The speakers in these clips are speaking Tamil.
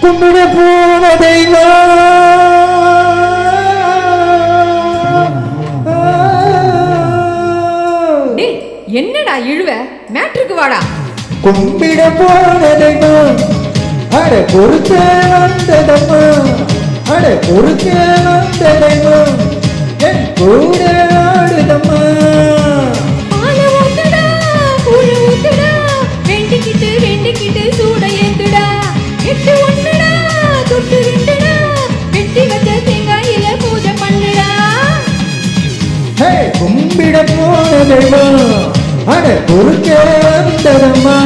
கும்பிட போன தெய்வம் என்னடா இழுவ மேட்ருக்கு வாடா. கும்பிட போன தெய்வம் அட பொறுக்க வந்ததம்மா அட பொறுக்க வந்த தெய்வம் என் கூட ஆடுதம்மா. வேண்டிக்கிட்டு வேண்டிக்கிட்டு சூட ஏத்துடா எட்டு ஒண்ணுடா தொட்டு ரெண்டுடா வெட்டி வச்ச தேங்காயில பூஜை பண்ணுடா. கும்பிட போன தெய்வம் அட பொறுக்க வந்ததம்மா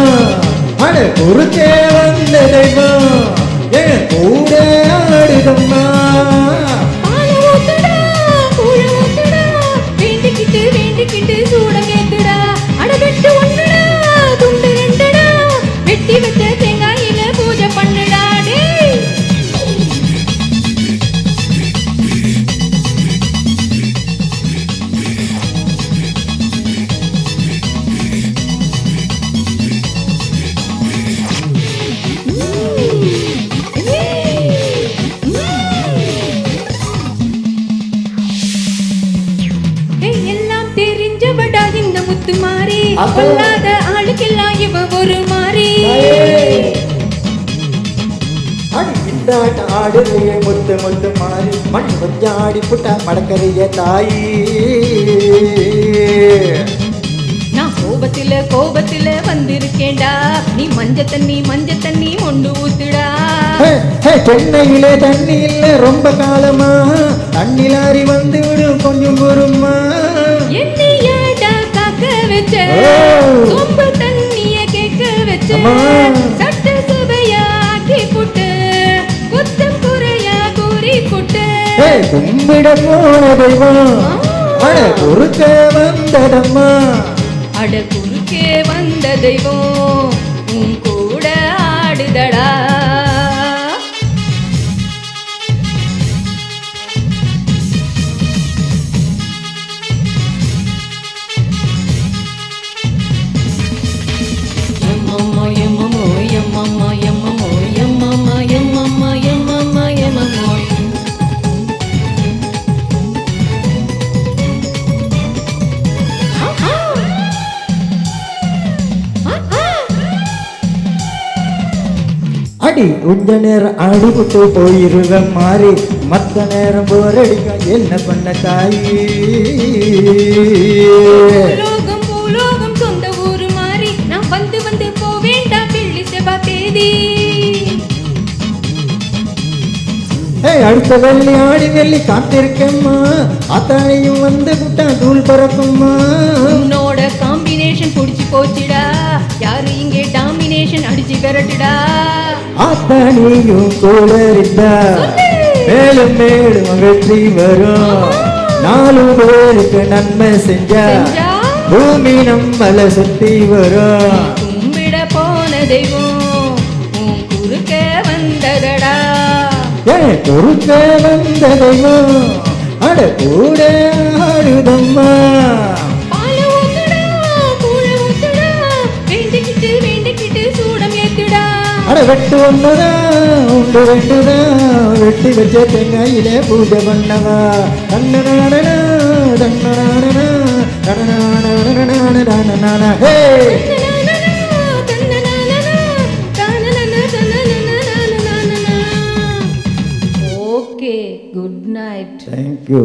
அட பொறுக்க வந்த தெய்வம் என் கூட ஆடுதம்மா. வேண்டிக்கிட்டு வேண்டிக்கிட்டு சூட ஏத்துடா அட வெட்டு ஒண்ணுடா துண்டு ரெண்டுடா வெட்டி வச்ச தேங்காயில பூஜை பண்ணுடா. டேய் எல்லாம் தெரிஞ்சவடா இந்த முத்து மாறி கொல்லாத ஆளுக்கெல்லாம் இவ ஒரு மாறி. ஆடுறிய முத்து முத்து மாறி மண் கொஞ்சம் ஆடி புட்டா மடக்கறிய தாயி. நான் கோபத்தில வந்திருக்கேன்டா நீ மஞ்ச தண்ணி மொண்டு ஊத்துடா. சென்னையில தண்ணி இல்ல ரொம்ப காலமா தண்ணி லாரி வந்து விடும் கொஞ்சம் பொறுமா. என்னையாடா காக்க வச்ச சொம்பு தண்ணிய கேட்க வச்ச சட்ட சுவையாக்கி புட்டு குத்தம் குறையா கூறி புட்டு. கும்பிட போன தெய்வம் அட குறுக்க வந்ததம்மா அட குறுக்கே வந்த தெய்வம் உன் கூட ஆடுதடா. அடி கொஞ்ச நேரம் ஆடிவிட்டு போயிருவேன் மாறி மத்த நேரம் போரடிக்க என்ன பண்ண தாயி. பூலோகம் சொந்த ஊரு மாறி நான் வந்து போவேண்டா வெள்ளி செவ்வா தேதி. அடுத்த வெள்ளி ஆடி வெள்ளி காத்திருக்கம்மா அத்தானையும் வந்து விட்டா தூள் பறக்கும்மா. உன்னோட காம்பினேஷன் புடிச்சு போச்சுடா யாரு இங்கே டாமினேஷன் அடிச்சு விரட்டுடா. அத்தானியும் கூட இருந்தா மேலும் மேலும் வெற்றி வரும். 4 பேருக்கு நன்மை செஞ்சா பூமி நம்மள சுத்தி வரும். கும்பிட போன தெய்வம் உன் குறுக்க வந்ததடா. குறுக்க வந்த தெய்வம் அட கூட ஆடுதம்மா. வேண்டிக்கிட்டு சூடம் ஏத்துடா அட வெட்டு ஒண்ணுதான் உண்டு ரெண்டுதான் வெட்டி வச்ச தேங்காயிலே பூஜை பண்ணவா. தன்னனானா தன்னனானா தன்னனானா ஹே. Okay good night. Thank you.